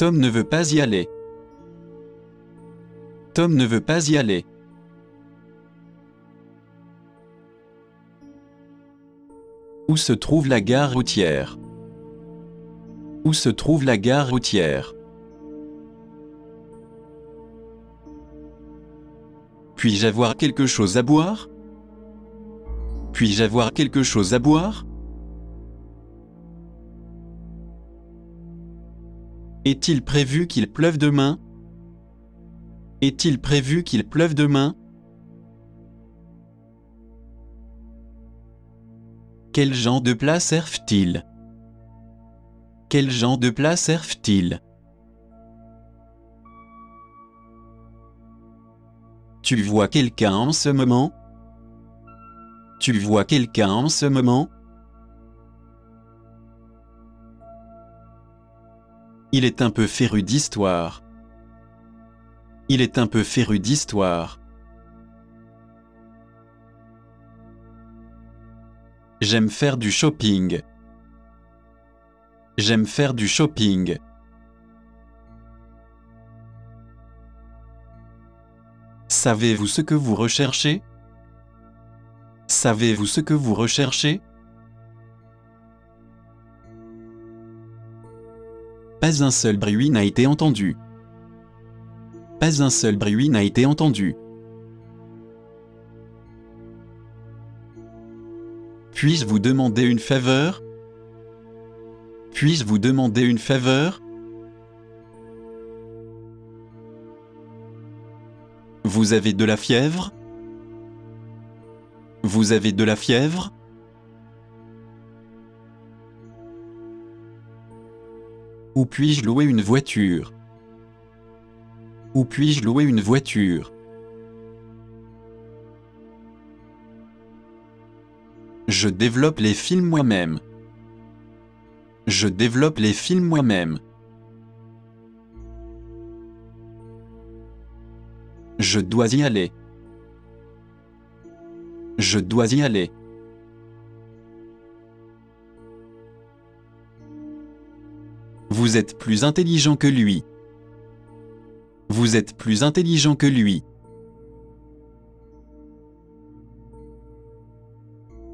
Tom ne veut pas y aller. Tom ne veut pas y aller. Où se trouve la gare routière? Où se trouve la gare routière? Puis-je avoir quelque chose à boire? Puis-je avoir quelque chose à boire? Est-il prévu qu'il pleuve demain? Est-il prévu qu'il pleuve demain? Quel genre de plat servent-ils? Quel genre de plat servent-ils? Tu vois quelqu'un en ce moment? Tu vois quelqu'un en ce moment? Il est un peu féru d'histoire. Il est un peu féru d'histoire. J'aime faire du shopping. J'aime faire du shopping. Savez-vous ce que vous recherchez? Savez-vous ce que vous recherchez? Pas un seul bruit n'a été entendu. Pas un seul bruit n'a été entendu. Puis-je vous demander une faveur? Puis-je vous demander une faveur? Vous avez de la fièvre? Vous avez de la fièvre? Où puis-je louer une voiture? Où puis-je louer une voiture? Je développe les films moi-même. Je développe les films moi-même. Je dois y aller. Je dois y aller. Vous êtes plus intelligent que lui. Vous êtes plus intelligent que lui.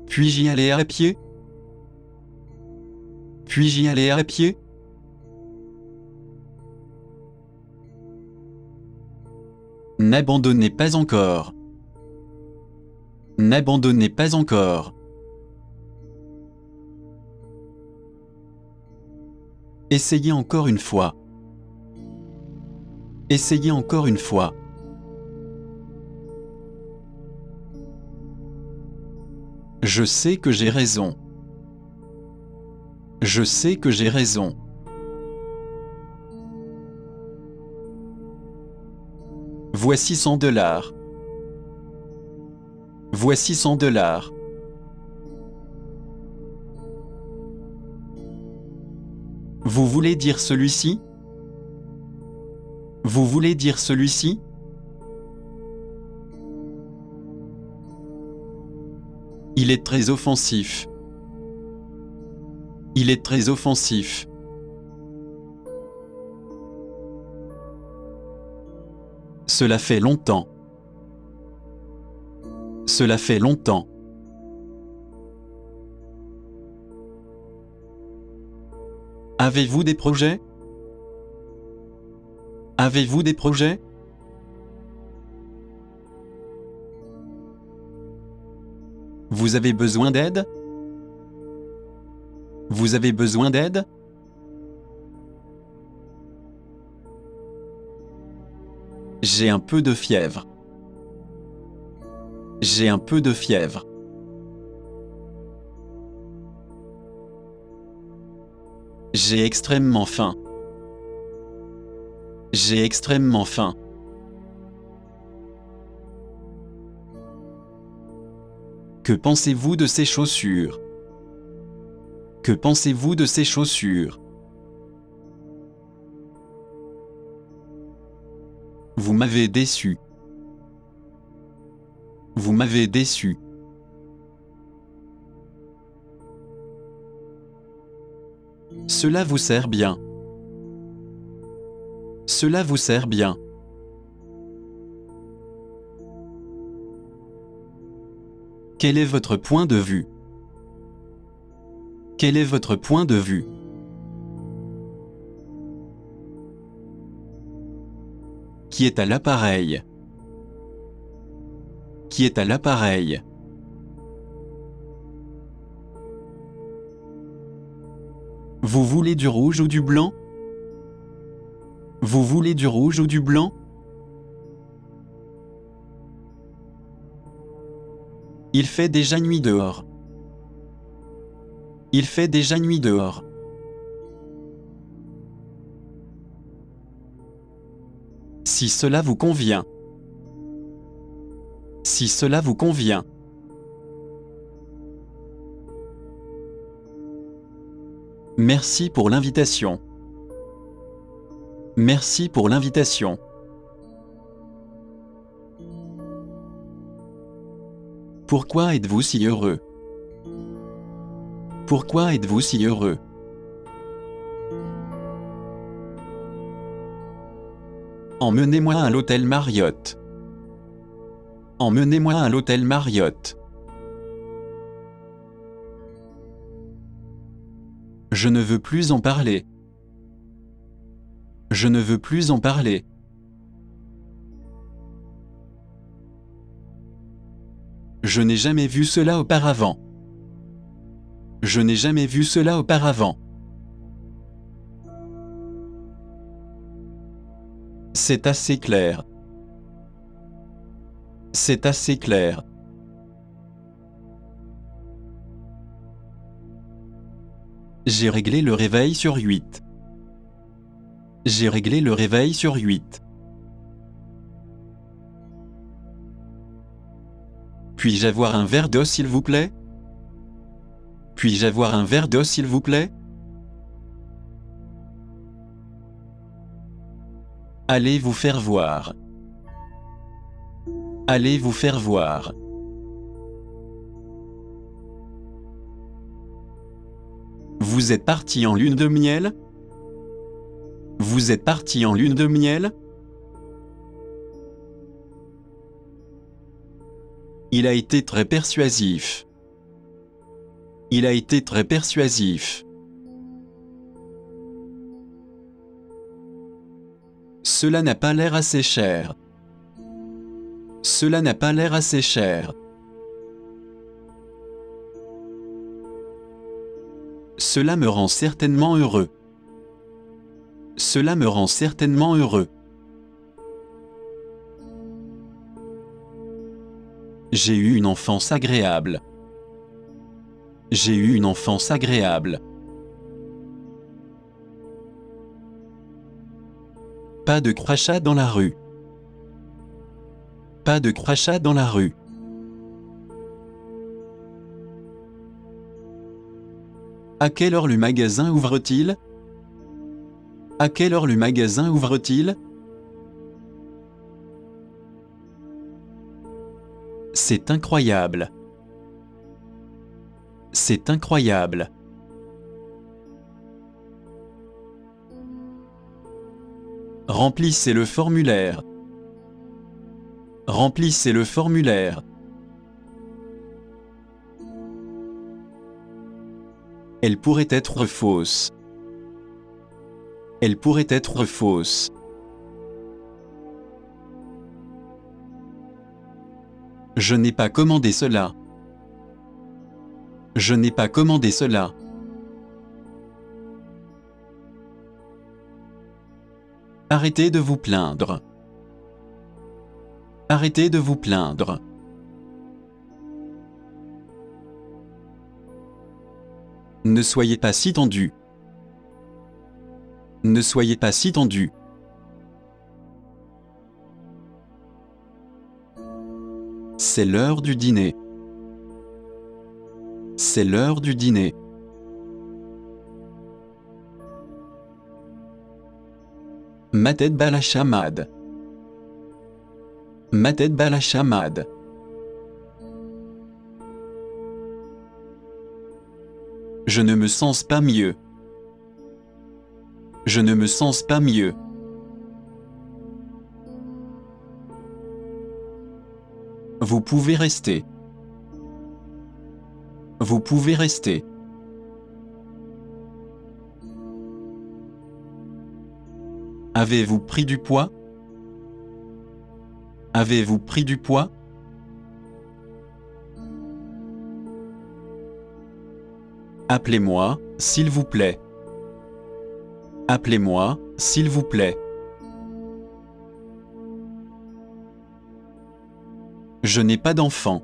Puis-je y aller à pied? Puis-je y aller à pied? N'abandonnez pas encore. N'abandonnez pas encore. Essayez encore une fois. Essayez encore une fois. Je sais que j'ai raison. Je sais que j'ai raison. Voici $100. Voici $100. Vous voulez dire celui-ci? Vous voulez dire celui-ci? Il est très offensif. Il est très offensif. Cela fait longtemps. Cela fait longtemps. Avez-vous des projets? Avez-vous des projets? Vous avez besoin d'aide? Vous avez besoin d'aide? J'ai un peu de fièvre. J'ai un peu de fièvre. J'ai extrêmement faim. J'ai extrêmement faim. Que pensez-vous de ces chaussures? Que pensez-vous de ces chaussures? Vous m'avez déçu. Vous m'avez déçu. Cela vous sert bien. Cela vous sert bien. Quel est votre point de vue? Quel est votre point de vue? Qui est à l'appareil? Qui est à l'appareil? Vous voulez du rouge ou du blanc? Vous voulez du rouge ou du blanc? Il fait déjà nuit dehors. Il fait déjà nuit dehors. Si cela vous convient. Si cela vous convient. Merci pour l'invitation. Merci pour l'invitation. Pourquoi êtes-vous si heureux? Pourquoi êtes-vous si heureux? Emmenez-moi à l'hôtel Marriott. Emmenez-moi à l'hôtel Marriott. Je ne veux plus en parler. Je ne veux plus en parler. Je n'ai jamais vu cela auparavant. Je n'ai jamais vu cela auparavant. C'est assez clair. C'est assez clair. J'ai réglé le réveil sur 8. J'ai réglé le réveil sur 8. Puis-je avoir un verre d'eau s'il vous plaît? Puis-je avoir un verre d'eau s'il vous plaît? Allez vous faire voir. Allez vous faire voir. Vous êtes parti en lune de miel? Vous êtes parti en lune de miel? Il a été très persuasif. Il a été très persuasif. Cela n'a pas l'air assez cher. Cela n'a pas l'air assez cher. Cela me rend certainement heureux. Cela me rend certainement heureux. J'ai eu une enfance agréable. J'ai eu une enfance agréable. Pas de crachat dans la rue. Pas de crachat dans la rue. À quelle heure le magasin ouvre-t-il? À quelle heure le magasin ouvre-t-il? C'est incroyable. C'est incroyable. Remplissez le formulaire. Remplissez le formulaire. Elle pourrait être fausse. Elle pourrait être fausse. Je n'ai pas commandé cela. Je n'ai pas commandé cela. Arrêtez de vous plaindre. Arrêtez de vous plaindre. Ne soyez pas si tendu. Ne soyez pas si tendu. C'est l'heure du dîner. C'est l'heure du dîner. Ma tête bat la chamade. Ma tête bat la chamade. Je ne me sens pas mieux. Je ne me sens pas mieux. Vous pouvez rester. Vous pouvez rester. Avez-vous pris du poids? Avez-vous pris du poids? Appelez-moi, s'il vous plaît. Appelez-moi, s'il vous plaît. Je n'ai pas d'enfant.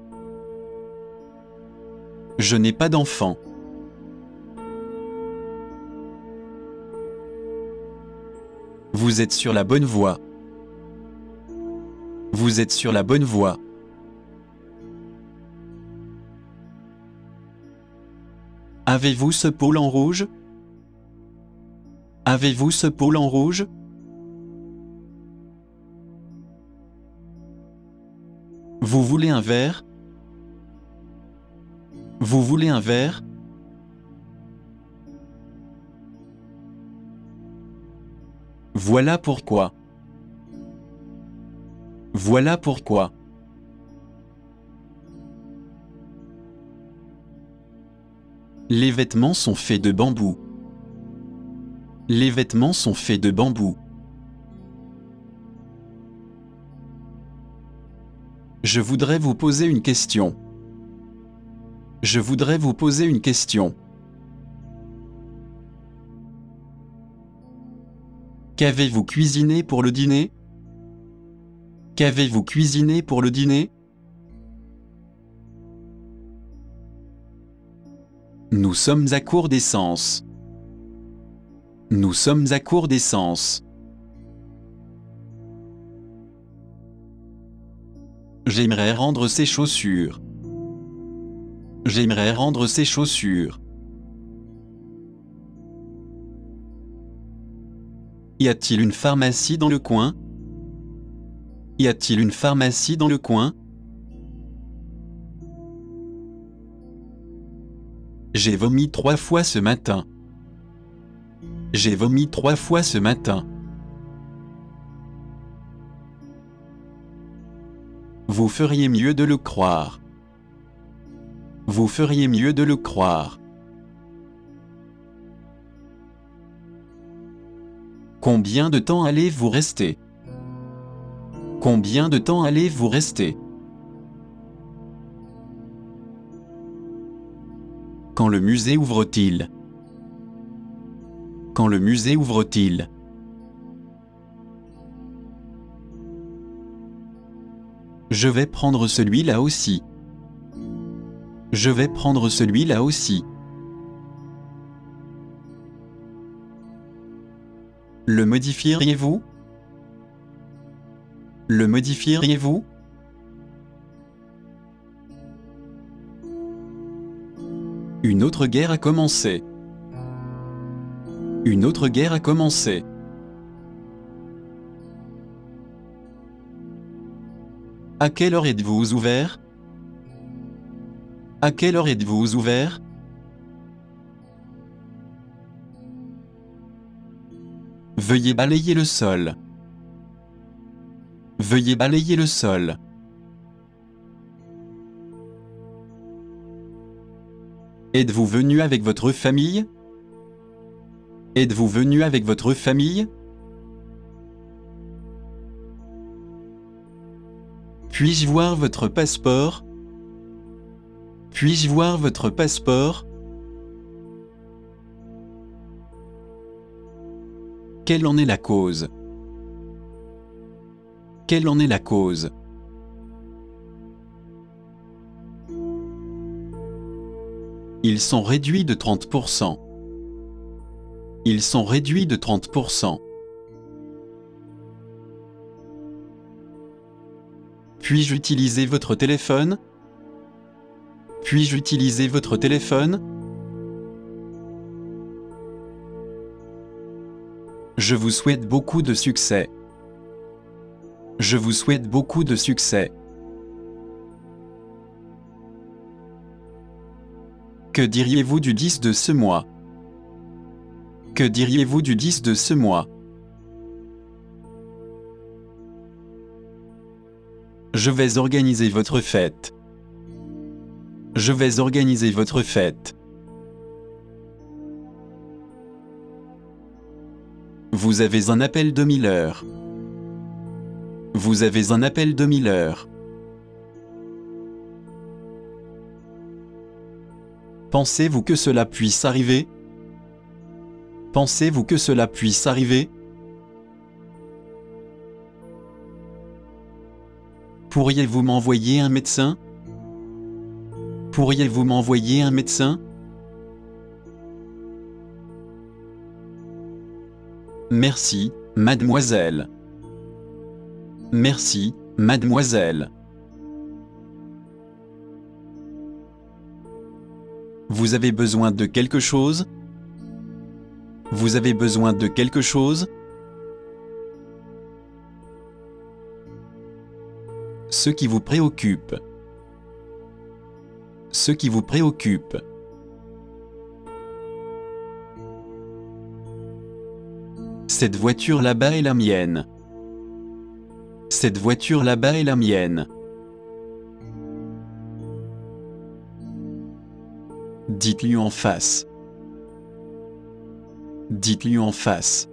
Je n'ai pas d'enfant. Vous êtes sur la bonne voie. Vous êtes sur la bonne voie. Avez-vous ce pôle en rouge? Avez-vous ce pôle en rouge? Vous voulez un verre? Vous voulez un verre? Voilà pourquoi. Voilà pourquoi. Les vêtements sont faits de bambou. Les vêtements sont faits de bambou. Je voudrais vous poser une question. Je voudrais vous poser une question. Qu'avez-vous cuisiné pour le dîner? Qu'avez-vous cuisiné pour le dîner? Nous sommes à court d'essence. Nous sommes à court d'essence. J'aimerais rendre ces chaussures. J'aimerais rendre ces chaussures. Y a-t-il une pharmacie dans le coin? Y a-t-il une pharmacie dans le coin? J'ai vomi 3 fois ce matin. J'ai vomi 3 fois ce matin. Vous feriez mieux de le croire. Vous feriez mieux de le croire. Combien de temps allez-vous rester? Combien de temps allez-vous rester? Quand le musée ouvre-t-il? Quand le musée ouvre-t-il? Je vais prendre celui-là aussi. Je vais prendre celui-là aussi. Le modifieriez-vous? Le modifieriez-vous? Une autre guerre a commencé. Une autre guerre a commencé. À quelle heure êtes-vous ouvert? À quelle heure êtes-vous ouvert? Veuillez balayer le sol. Veuillez balayer le sol. Êtes-vous venu avec votre famille? Êtes-vous venu avec votre famille? Puis-je voir votre passeport? Puis-je voir votre passeport? Quelle en est la cause? Quelle en est la cause? Ils sont réduits de 30%. Ils sont réduits de 30%. Puis-je utiliser votre téléphone? Puis-je utiliser votre téléphone? Je vous souhaite beaucoup de succès. Je vous souhaite beaucoup de succès. Que diriez-vous du 10 de ce mois? Que diriez-vous du 10 de ce mois? Je vais organiser votre fête. Je vais organiser votre fête. Vous avez un appel de 1000 heures. Vous avez un appel de 1000 heures. Pensez-vous que cela puisse arriver? Pensez-vous que cela puisse arriver? Pourriez-vous m'envoyer un médecin? Pourriez-vous m'envoyer un médecin? Merci, mademoiselle. Merci, mademoiselle. Vous avez besoin de quelque chose? Vous avez besoin de quelque chose? Ce qui vous préoccupe. Ce qui vous préoccupe. Cette voiture là-bas est la mienne. Cette voiture là-bas est la mienne. Dites-lui en face. Dites-lui en face.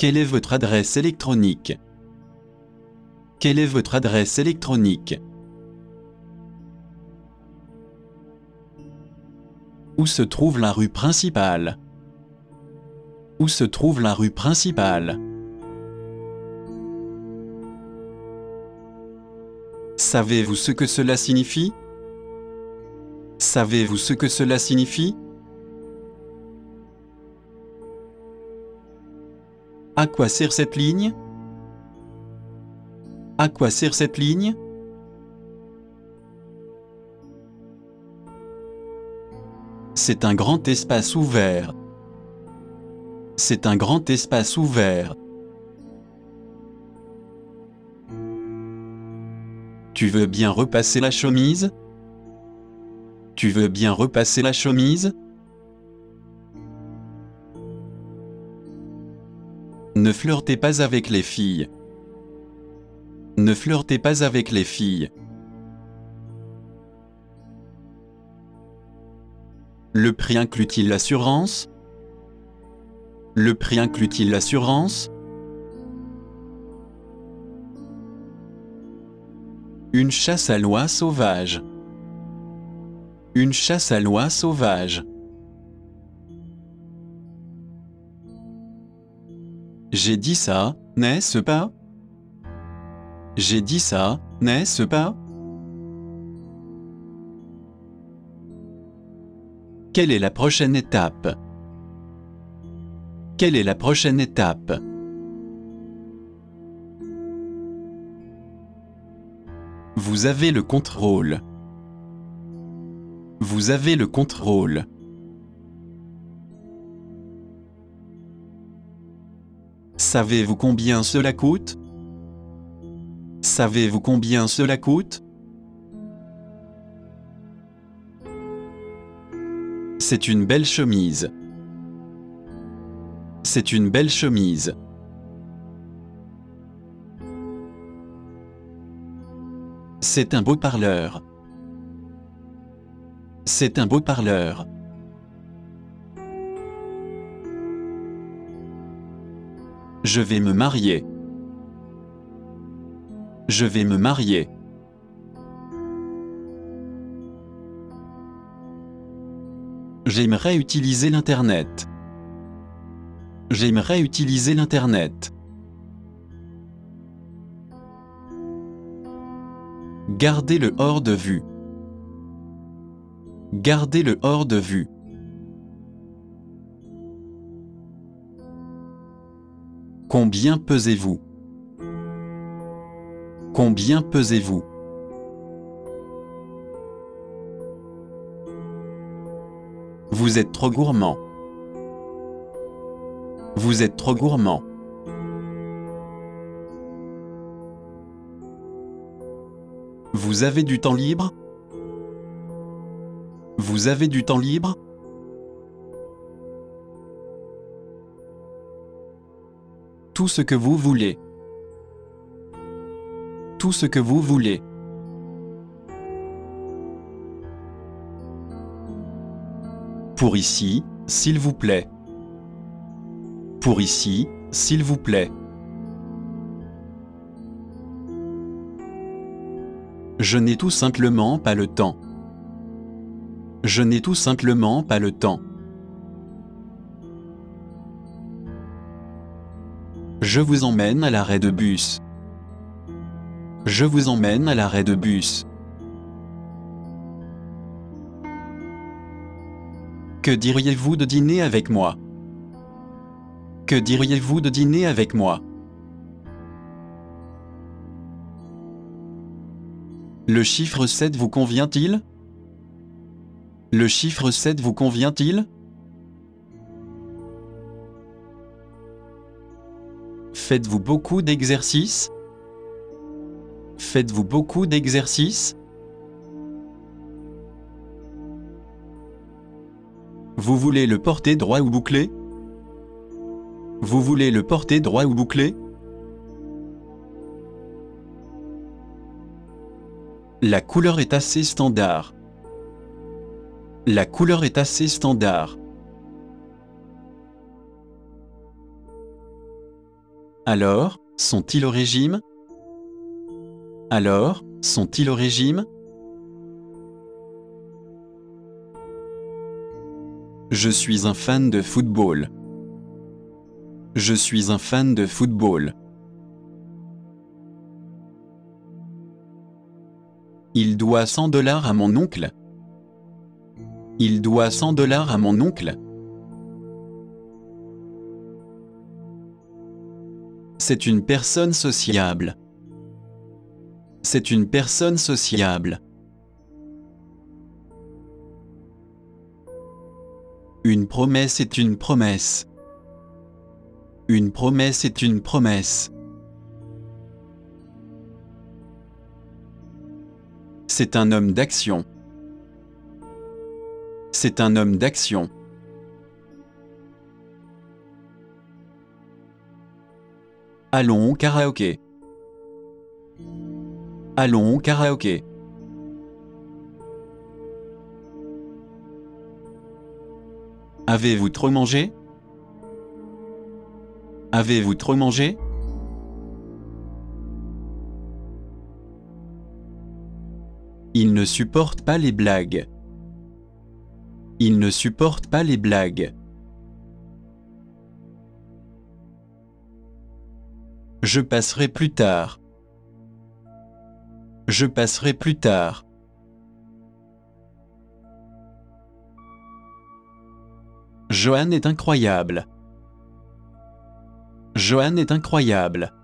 Quelle est votre adresse électronique? Quelle est votre adresse électronique? Où se trouve la rue principale? Où se trouve la rue principale? Savez-vous ce que cela signifie? Savez-vous ce que cela signifie? À quoi sert cette ligne? À quoi sert cette ligne? C'est un grand espace ouvert. C'est un grand espace ouvert. Tu veux bien repasser la chemise? Tu veux bien repasser la chemise? Ne flirtez pas avec les filles. Ne flirtez pas avec les filles. Le prix inclut-il l'assurance? Le prix inclut-il l'assurance? Une chasse à l'oie sauvage. Une chasse à l'oie sauvage. J'ai dit ça, n'est-ce pas? J'ai dit ça, n'est-ce pas? Quelle est la prochaine étape? Quelle est la prochaine étape? Vous avez le contrôle. Vous avez le contrôle. Savez-vous combien cela coûte? Savez-vous combien cela coûte? C'est une belle chemise. C'est une belle chemise. C'est un beau parleur. C'est un beau parleur. Je vais me marier. Je vais me marier. J'aimerais utiliser l'Internet. J'aimerais utiliser l'Internet. Gardez-le hors de vue. Gardez-le hors de vue. Combien pesez-vous? Combien pesez-vous? Vous êtes trop gourmand. Vous êtes trop gourmand. Vous avez du temps libre? Vous avez du temps libre? Tout ce que vous voulez. Tout ce que vous voulez. Pour ici, s'il vous plaît. Pour ici, s'il vous plaît. Je n'ai tout simplement pas le temps. Je n'ai tout simplement pas le temps. Je vous emmène à l'arrêt de bus. Je vous emmène à l'arrêt de bus. Que diriez-vous de dîner avec moi? Que diriez-vous de dîner avec moi? Le chiffre 7 vous convient-il? Le chiffre 7 vous convient-il? Faites-vous beaucoup d'exercices? Faites-vous beaucoup d'exercices? Vous voulez le porter droit ou bouclé? Vous voulez le porter droit ou bouclé? La couleur est assez standard. La couleur est assez standard. Alors, sont-ils au régime? Alors, sont-ils au régime? Je suis un fan de football. Je suis un fan de football. Il doit 100 $ à mon oncle. Il doit 100 $ à mon oncle. C'est une personne sociable. C'est une personne sociable. Une promesse est une promesse. Une promesse est une promesse. C'est un homme d'action. C'est un homme d'action. Allons au karaoké. Allons au karaoké. Avez-vous trop mangé? Avez-vous trop mangé? Il ne supporte pas les blagues. Il ne supporte pas les blagues. Je passerai plus tard. Je passerai plus tard. Johan est incroyable. Johan est incroyable.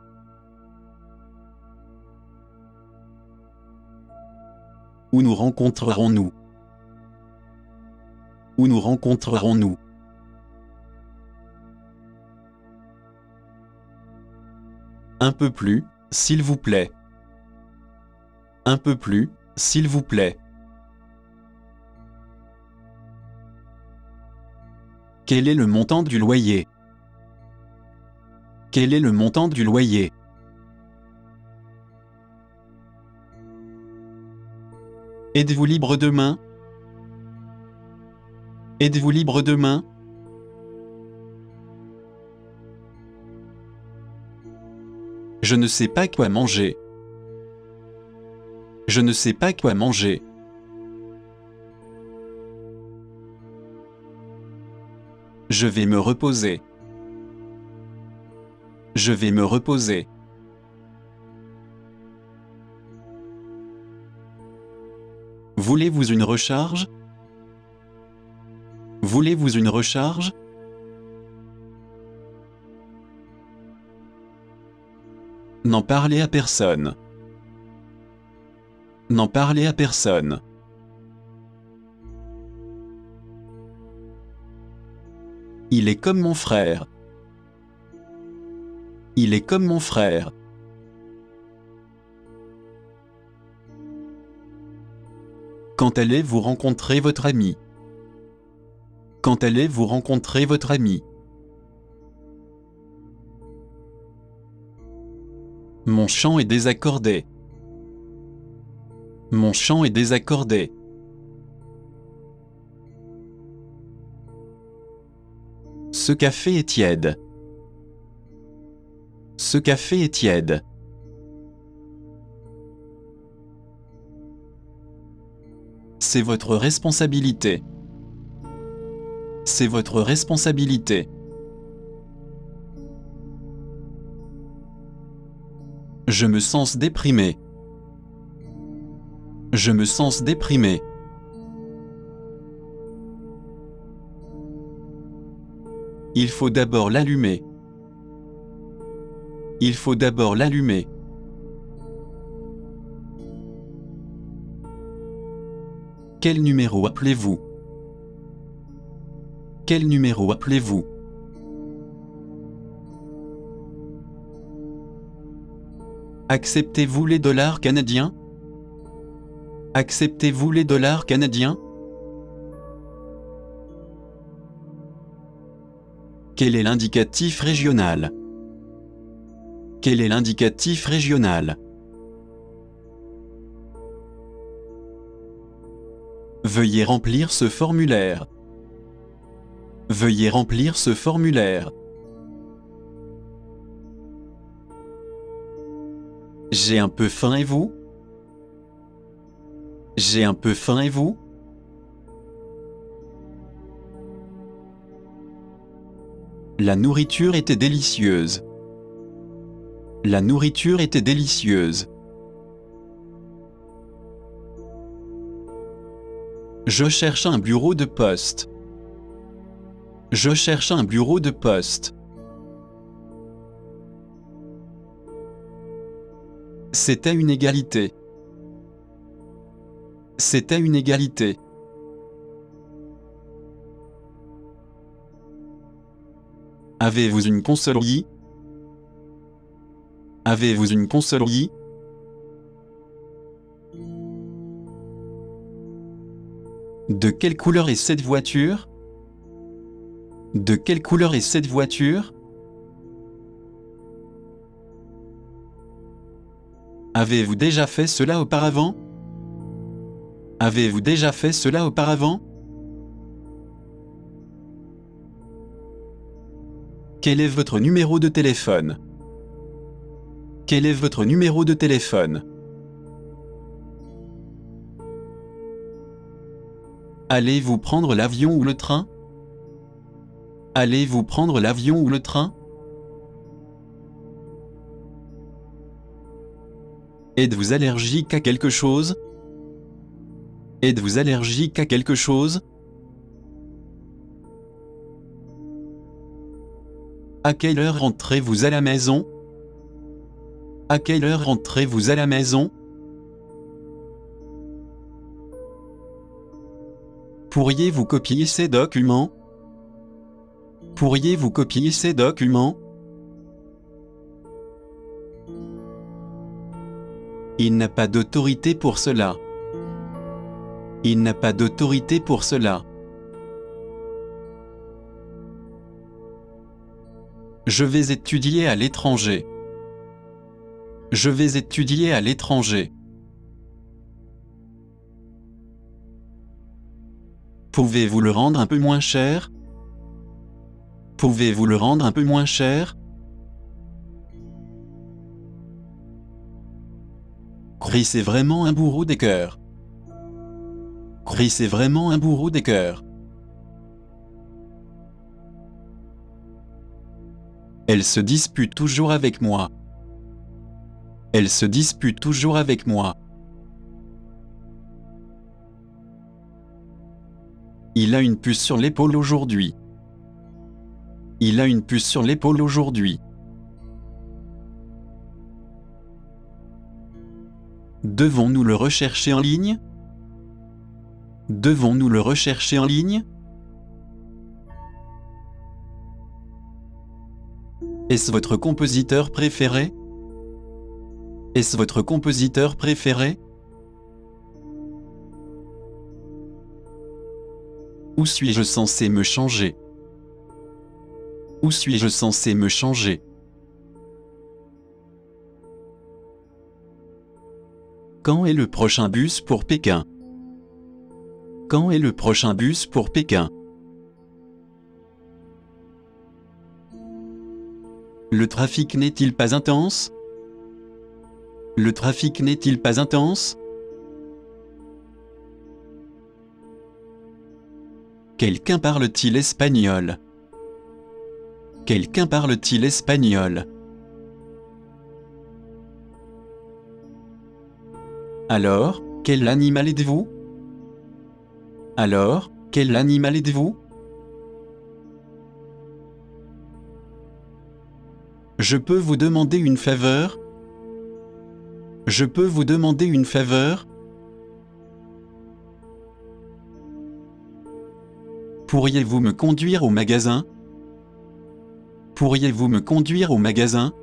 Où nous rencontrerons-nous? Où nous rencontrerons-nous? Un peu plus, s'il vous plaît. Un peu plus, s'il vous plaît. Quel est le montant du loyer? Quel est le montant du loyer? Êtes-vous libre demain? Êtes-vous libre demain? Je ne sais pas quoi manger. Je ne sais pas quoi manger. Je vais me reposer. Je vais me reposer. Voulez-vous une recharge? Voulez-vous une recharge? N'en parlez à personne. N'en parlez à personne. Il est comme mon frère. Il est comme mon frère. Quand allez-vous rencontrer votre ami? Quand allez-vous rencontrer votre ami? Mon chant est désaccordé. Mon chant est désaccordé. Ce café est tiède. Ce café est tiède. C'est votre responsabilité. C'est votre responsabilité. Je me sens déprimé. Je me sens déprimé. Il faut d'abord l'allumer. Il faut d'abord l'allumer. Quel numéro appelez-vous? Quel numéro appelez-vous? Acceptez-vous les dollars canadiens? Acceptez-vous les dollars canadiens? Quel est l'indicatif régional? Quel est l'indicatif régional? Veuillez remplir ce formulaire. Veuillez remplir ce formulaire. J'ai un peu faim et vous? J'ai un peu faim et vous? La nourriture était délicieuse. La nourriture était délicieuse. Je cherche un bureau de poste. Je cherche un bureau de poste. C'était une égalité. C'était une égalité. Avez-vous une console Wii? Avez-vous une console Wii? De quelle couleur est cette voiture? De quelle couleur est cette voiture? Avez-vous déjà fait cela auparavant? Avez-vous déjà fait cela auparavant? Quel est votre numéro de téléphone? Quel est votre numéro de téléphone? Allez-vous prendre l'avion ou le train? Allez-vous prendre l'avion ou le train? Êtes-vous allergique à quelque chose? Êtes-vous allergique à quelque chose? À quelle heure rentrez-vous à la maison? À quelle heure rentrez-vous à la maison? Pourriez-vous copier ces documents? Pourriez-vous copier ces documents? Il n'a pas d'autorité pour cela. Il n'a pas d'autorité pour cela. Je vais étudier à l'étranger. Je vais étudier à l'étranger. Pouvez-vous le rendre un peu moins cher? Pouvez-vous le rendre un peu moins cher? Chris est vraiment un bourreau des cœurs. Chris est vraiment un bourreau des cœurs. Elle se dispute toujours avec moi. Elle se dispute toujours avec moi. Il a une puce sur l'épaule aujourd'hui. Il a une puce sur l'épaule aujourd'hui. Devons-nous le rechercher en ligne? Devons-nous le rechercher en ligne? Est-ce votre compositeur préféré? Est-ce votre compositeur préféré? Où suis-je censé me changer? Où suis-je censé me changer? Quand est le prochain bus pour Pékin? Quand est le prochain bus pour Pékin? Le trafic n'est-il pas intense? Le trafic n'est-il pas intense? Quelqu'un parle-t-il espagnol? Quelqu'un parle-t-il espagnol? Alors, quel animal êtes-vous? Alors, quel animal êtes-vous? Je peux vous demander une faveur? Je peux vous demander une faveur? Pourriez-vous me conduire au magasin? Pourriez-vous me conduire au magasin?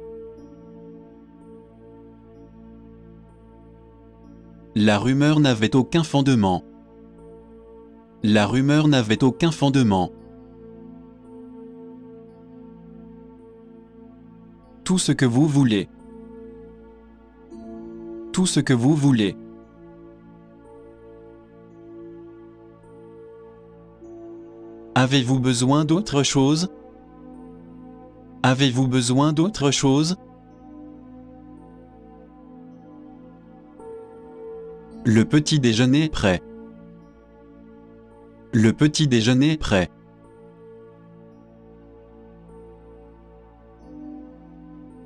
La rumeur n'avait aucun fondement. La rumeur n'avait aucun fondement. Tout ce que vous voulez. Tout ce que vous voulez. Avez-vous besoin d'autre chose? Avez-vous besoin d'autre chose? Le petit déjeuner est prêt. Le petit déjeuner est prêt.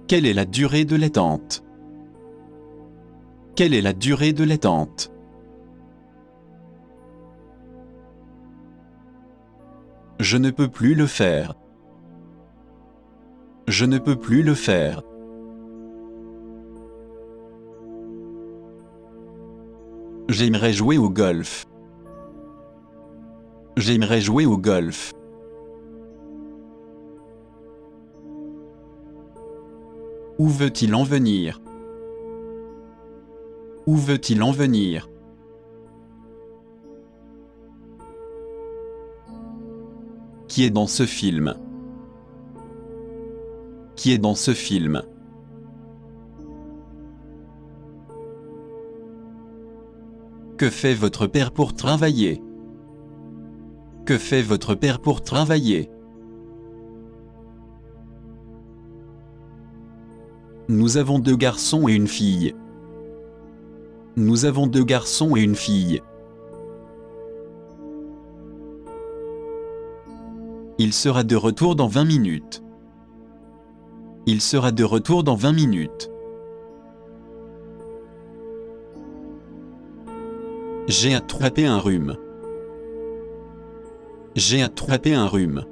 Quelle est la durée de l'attente? Quelle est la durée de l'attente? Je ne peux plus le faire. Je ne peux plus le faire. J'aimerais jouer au golf. J'aimerais jouer au golf. Où veut-il en venir? Où veut-il en venir? Qui est dans ce film? Qui est dans ce film? Que fait votre père pour travailler? Que fait votre père pour travailler? Nous avons 2 garçons et une fille. Nous avons 2 garçons et une fille. Il sera de retour dans 20 minutes. Il sera de retour dans 20 minutes. J'ai attrapé un rhume. J'ai attrapé un rhume.